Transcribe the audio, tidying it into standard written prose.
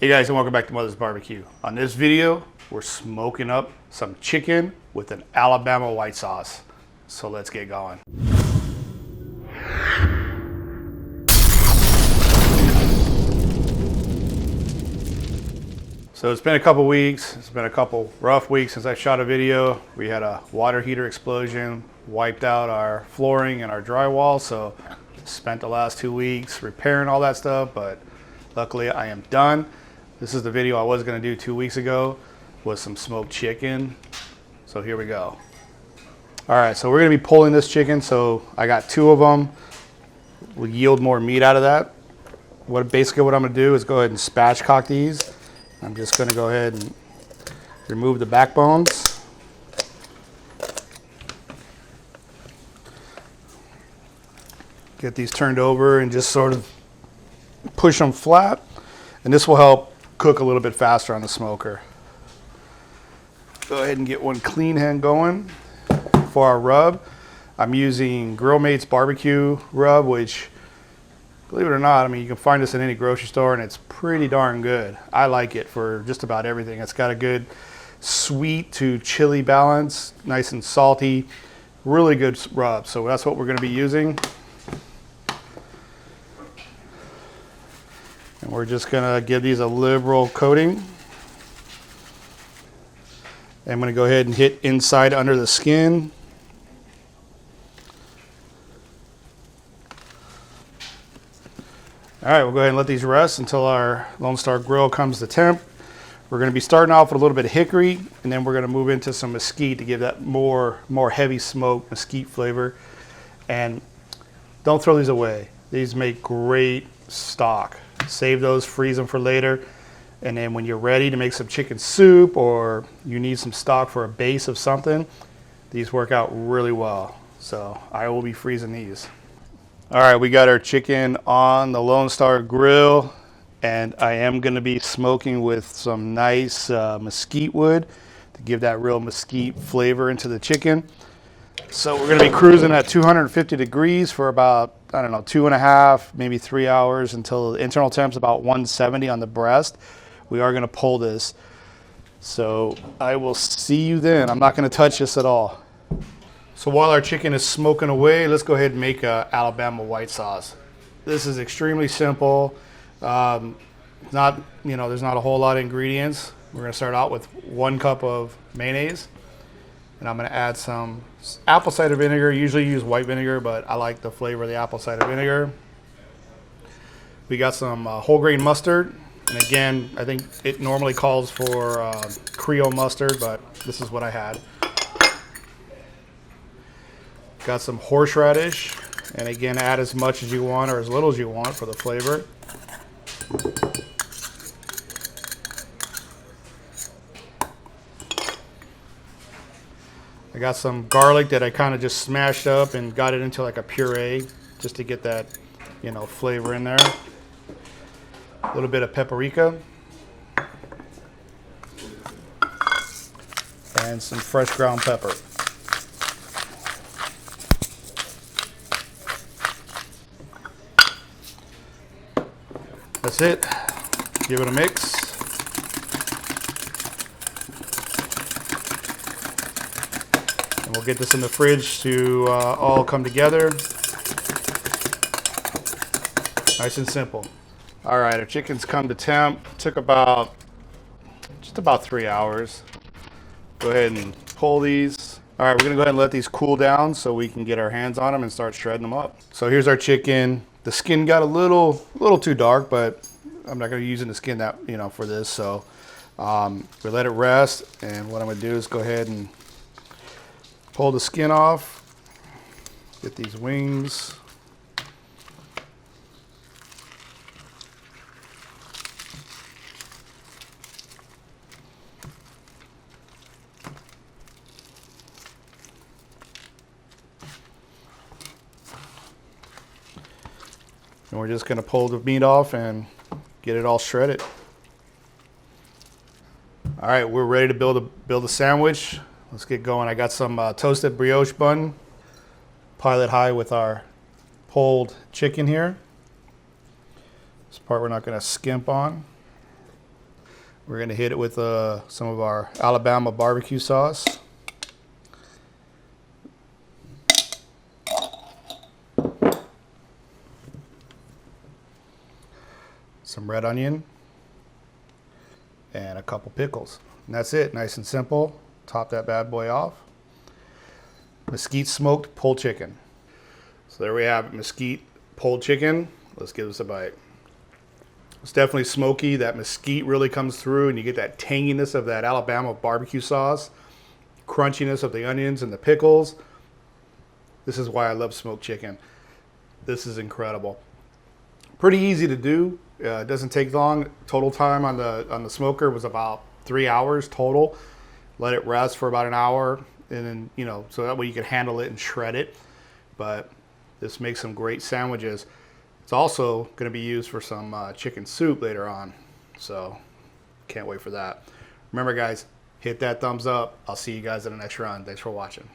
Hey guys, and welcome back to Mother's Barbecue. On this video, we're smoking up some chicken with an Alabama white sauce. So let's get going. So it's been a couple weeks. It's been a couple rough weeks since I shot a video. We had a water heater explosion, wiped out our flooring and our drywall. So spent the last 2 weeks repairing all that stuff, but luckily I am done. This is the video I was going to do 2 weeks ago with some smoked chicken. So here we go. All right, so we're going to be pulling this chicken. So I got 2 of them. We'll yield more meat out of that. Basically what I'm going to do is go ahead and spatchcock these. I'm just going to go ahead and remove the backbones. Get these turned over and just sort of push them flat. And this will help cook a little bit faster on the smoker. Go ahead and get one clean hand going. For our rub, I'm using Grill Mates barbecue rub, which, believe it or not, I mean, you can find this in any grocery store and it's pretty darn good. I like it for just about everything. It's got a good sweet to chili balance, nice and salty, really good rub. So that's what we're going to be using. And we're just going to give these a liberal coating. I'm going to go ahead and hit inside under the skin. All right, we'll go ahead and let these rest until our Lonestar grill comes to temp. We're going to be starting off with a little bit of hickory, and then we're going to move into some mesquite to give that more heavy smoke, mesquite flavor. And don't throw these away. These make great stock. Save those, freeze them for later. And then when you're ready to make some chicken soup or you need some stock for a base of something, these work out really well. So I will be freezing these. All right, we got our chicken on the Lonestar grill, and I am going to be smoking with some nice mesquite wood to give that real mesquite flavor into the chicken. So we're going to be cruising at 250 degrees for about, I don't know, 2.5, maybe 3 hours until the internal temp's about 170 on the breast. We are going to pull this. So I will see you then. I'm not going to touch this at all. So while our chicken is smoking away, let's go ahead and make a Alabama white sauce. This is extremely simple. There's not a whole lot of ingredients. We're going to start out with 1 cup of mayonnaise. And I'm going to add some apple cider vinegar. Usually use white vinegar, but I like the flavor of the apple cider vinegar. We got some whole grain mustard. And again, I think it normally calls for creole mustard, but this is what I had. Got some horseradish. And again, add as much as you want or as little as you want for the flavor. I got some garlic that I kind of just smashed up and got it into like a puree just to get that, flavor in there. A little bit of paprika. And some fresh ground pepper. That's it. Give it a mix. We'll get this in the fridge to all come together. Nice and simple. All right, our chicken's come to temp. Took just about 3 hours. Go ahead and pull these. All right, we're gonna go ahead and let these cool down so we can get our hands on them and start shredding them up. So here's our chicken. The skin got a little too dark, but I'm not gonna be using the skin that for this. So we let it rest, and what I'm gonna do is go ahead and pull the skin off, get these wings. And we're just going to pull the meat off and get it all shredded. All right, we're ready to build a sandwich. Let's get going. I got some toasted brioche bun. Pile it high with our pulled chicken here. This part we're not going to skimp on. We're gonna hit it with some of our Alabama barbecue sauce. Some red onion, and a couple pickles. And that's it, nice and simple. Top that bad boy off. Mesquite smoked pulled chicken. So there we have it, mesquite pulled chicken. Let's give this a bite. It's definitely smoky. That mesquite really comes through and you get that tanginess of that Alabama barbecue sauce, crunchiness of the onions and the pickles. This is why I love smoked chicken. This is incredible. Pretty easy to do. It doesn't take long. Total time on the smoker was about 3 hours total. Let it rest for about an hour, and then, you know, so that way you can handle it and shred it. But this makes some great sandwiches. It's also going to be used for some chicken soup later on. So can't wait for that. Remember guys, hit that thumbs up. I'll see you guys in the next run. Thanks for watching.